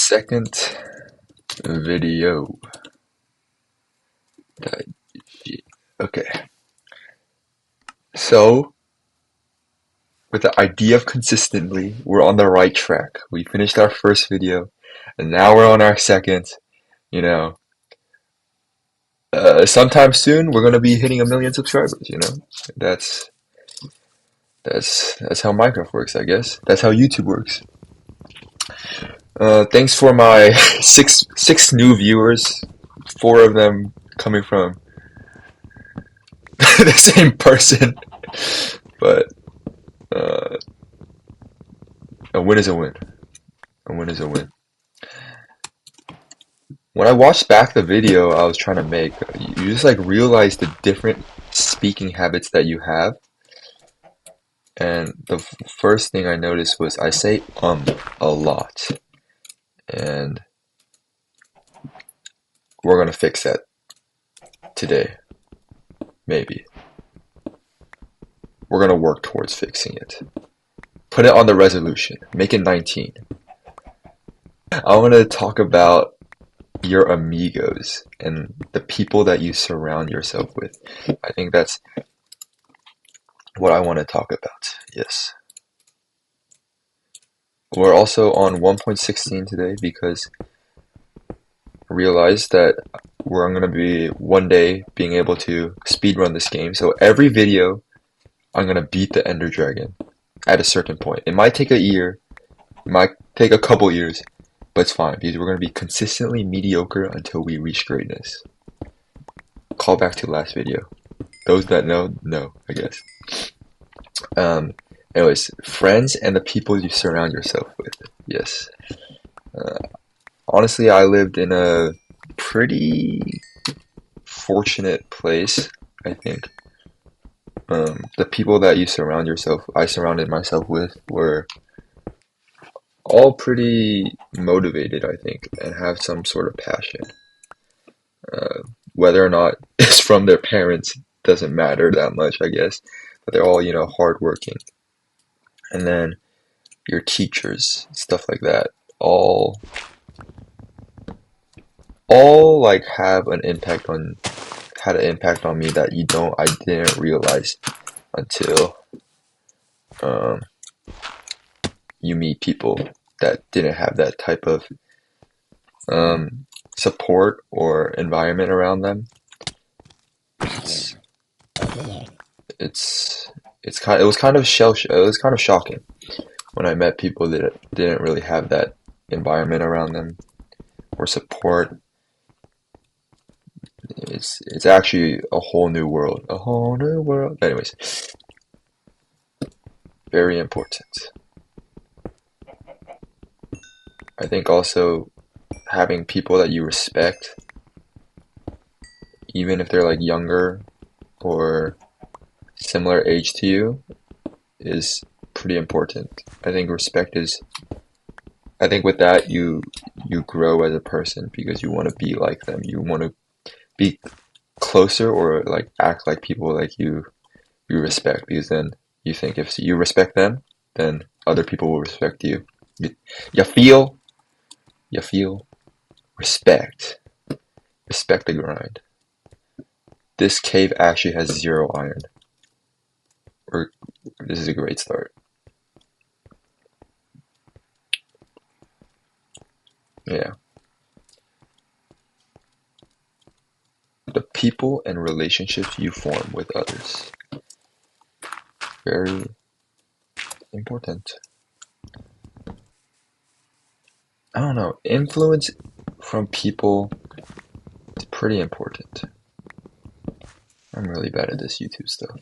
Second video. Okay. So, with the idea of consistently, we're on the right track. We finished our first video, and now we're on our second. You know, sometime soon we're gonna be hitting 1 million subscribers. That's that's how Minecraft works, I guess. That's how YouTube works. Thanks for my six new viewers. 4 of them coming from the same person, but uh, a win is a win. A win is a win. When I watched back the video I was trying to make, you just like realize the different speaking habits that you have. And the first thing I noticed was I say a lot. And we're gonna fix that today. Maybe. We're gonna work towards fixing it. Put it on the resolution. Make it 19. I want to talk about your amigos and the people that you surround yourself with. I think that's what I want to talk about. Yes. We're also on 1.16 today because I realized that we're going to be one day being able to speedrun this game. So every video, I'm going to beat the Ender Dragon at a certain point. It might take a year, it might take a couple years, but it's fine because we're going to be consistently mediocre until we reach greatness. Call back to last video. Those that know, I guess. Anyways, friends and the people you surround yourself with. Yes. Honestly, I lived in a pretty fortunate place, I think. The people that I surrounded myself with were all pretty motivated, I think, and have some sort of passion. Whether or not it's from their parents doesn't matter that much, I guess. But they're all, hardworking. And then your teachers, stuff like that, all like had an impact on me that I didn't realize until you meet people that didn't have that type of support or environment around them. It was kind of shocking when I met people that didn't really have that environment around them or support. It's actually a whole new world. A whole new world. Anyways, very important. I think also having people that you respect, even if they're like younger or similar age to you, is pretty important. I think with that you grow as a person because you want to be like them. You want to be closer or like act like people like you respect, because then you think if you respect them, then other people will respect you. You feel respect the grind. This cave actually has 0 iron. This is a great start. Yeah. The people and relationships you form with others. Very important. I don't know. Influence from people is pretty important. I'm really bad at this YouTube stuff.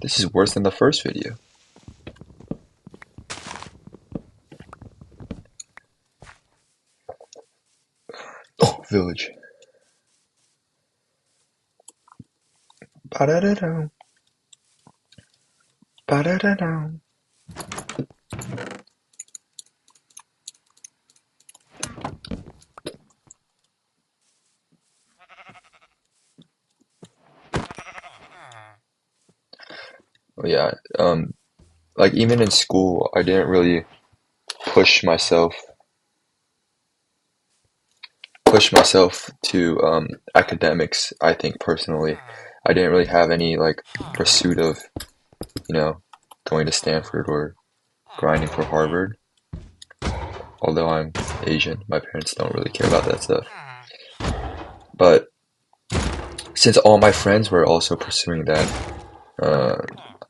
This is worse than the first video. Oh, village. Ba-da-da-da. Ba-da-da-da. Oh yeah, like even in school, I didn't really push myself to academics. I think personally, I didn't really have any like pursuit of, you know, going to Stanford or grinding for Harvard. Although I'm Asian, my parents don't really care about that stuff. But since all my friends were also pursuing that, uh,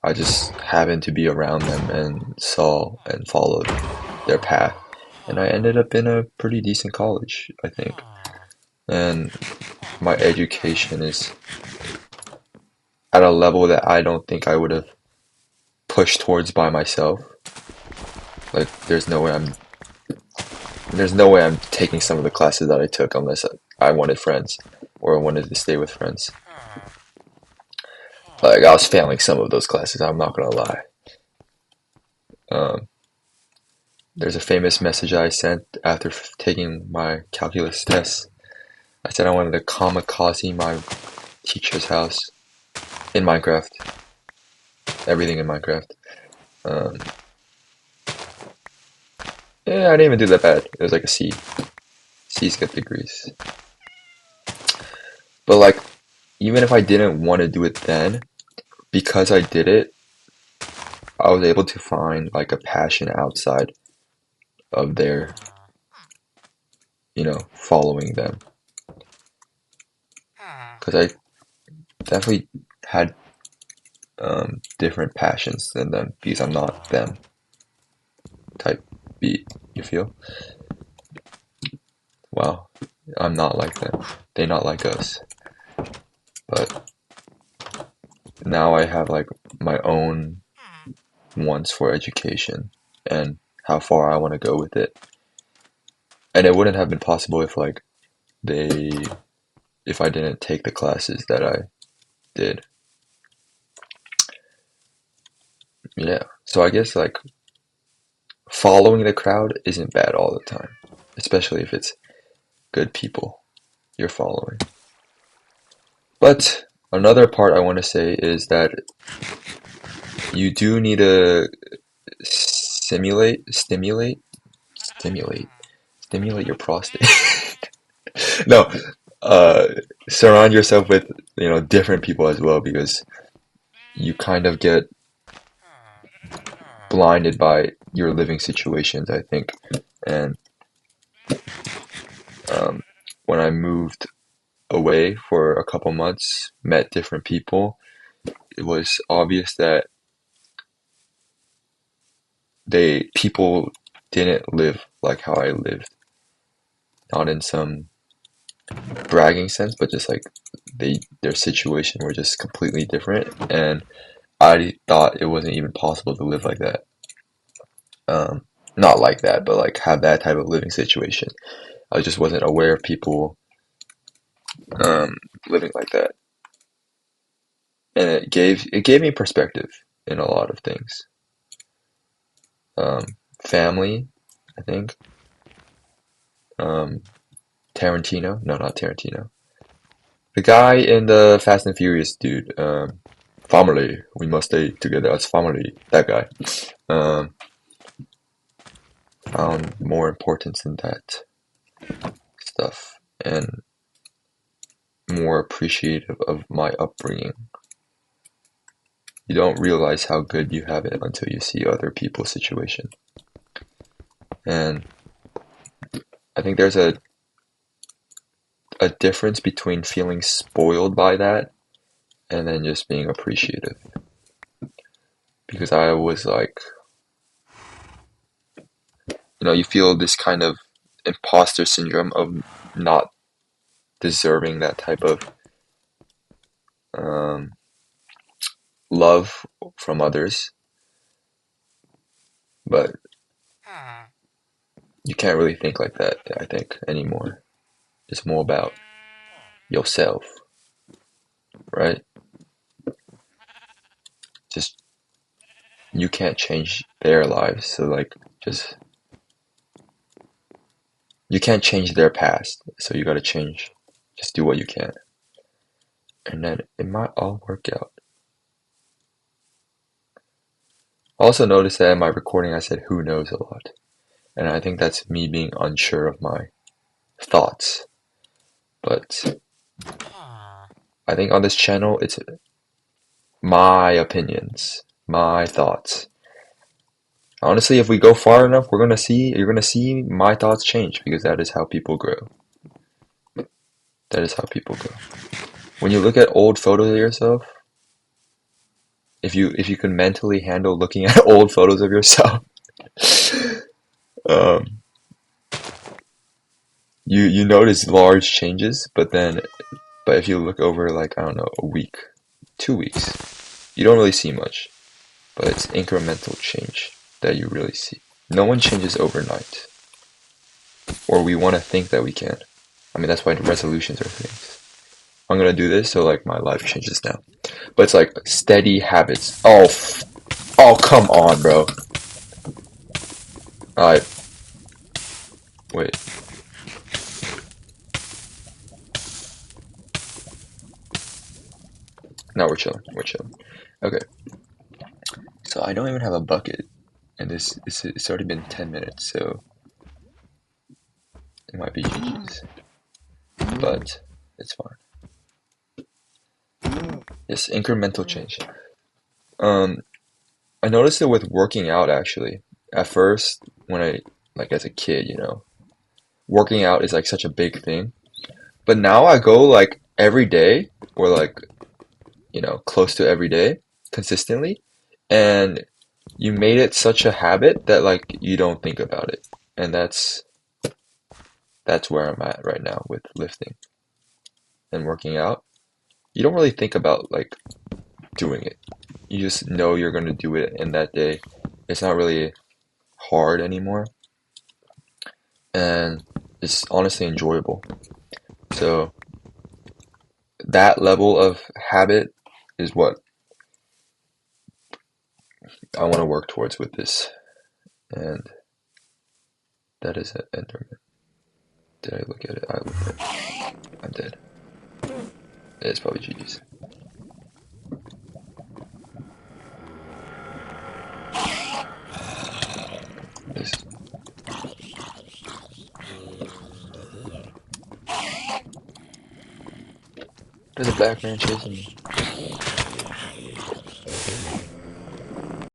I just happened to be around them and saw and followed their path. And I ended up in a pretty decent college, I think. And my education is at a level that I don't think I would have pushed towards by myself. Like, there's no way I'm taking some of the classes that I took unless I wanted friends or I wanted to stay with friends. Like, I was failing some of those classes, I'm not gonna lie. Um, there's a famous message I sent after taking my calculus test. I said I wanted to kamikaze my teacher's house in Minecraft. Everything in Minecraft. Um, yeah, I didn't even do that bad. It was like a C. C's get degrees. But like, even if I didn't want to do it then, because I did it, I was able to find like a passion outside of their, following them. Because I definitely had different passions than them because I'm not them type beat. You feel? Wow, I'm not like them. They not like us. But now I have like my own wants for education and how far I want to go with it. And it wouldn't have been possible they if I didn't take the classes that I did. Yeah. So I guess like following the crowd isn't bad all the time, especially if it's good people you're following. But another part I want to say is that you do need to stimulate, stimulate your prostate. No, uh, surround yourself with, different people as well because you kind of get blinded by your living situations, I think. And um, when I moved away for a couple months, met different people, it was obvious that people didn't live like how I lived. Not in some bragging sense, but just like their situation were just completely different, and I thought it wasn't even possible to live like that. Not like that, but like have that type of living situation. I just wasn't aware of people um, living like that, and it gave me perspective in a lot of things. Um, Family, I think. Um, Tarantino, no, not Tarantino. The guy in the Fast and Furious, dude. Family, we must stay together as family. That guy. Um, Found more importance in that stuff and more appreciative of my upbringing. You don't realize how good you have it until you see other people's situation. And I think there's a difference between feeling spoiled by that and then just being appreciative. Because I was like, you feel this kind of imposter syndrome of not deserving that type of um, love from others. But you can't really think like that, I think, anymore. It's more about yourself, right? Just you can't change their lives, so like just you can't change their past, so you gotta change. Just do what you can, and then it might all work out. Also notice that in my recording I said "who knows" a lot. And I think that's me being unsure of my thoughts. But I think on this channel, it's my opinions, my thoughts. Honestly, if we go far enough, you're gonna see my thoughts change because that is how people grow. That is how people grow. When you look at old photos of yourself, if you can mentally handle looking at old photos of yourself, um, you notice large changes, but if you look over like I don't know a week, 2 weeks, you don't really see much, but it's incremental change that you really see. No one changes overnight, or we want to think that we can. I mean that's why resolutions are things. I'm gonna do this so like my life changes now, but it's like steady habits. Oh come on, bro. Alright, wait. Now we're chilling. We're chilling. Okay. So I don't even have a bucket, and it's already been 10 minutes, so it might be GG's, but it's fine. Yes, incremental change. Um, I noticed it with working out actually. At first, when I like as a kid, working out is like such a big thing. But now I go like every day, or like close to every day, consistently, and you made it such a habit that like you don't think about it, and that's where I'm at right now with lifting and working out. You don't really think about like doing it. You just know you're going to do it in that day. It's not really hard anymore, and it's honestly enjoyable. So that level of habit is what I want to work towards with this, and that is it. Enderman. Did I look at it? I looked at it. I'm dead. It's probably GG's. This. There's a black man chasing me.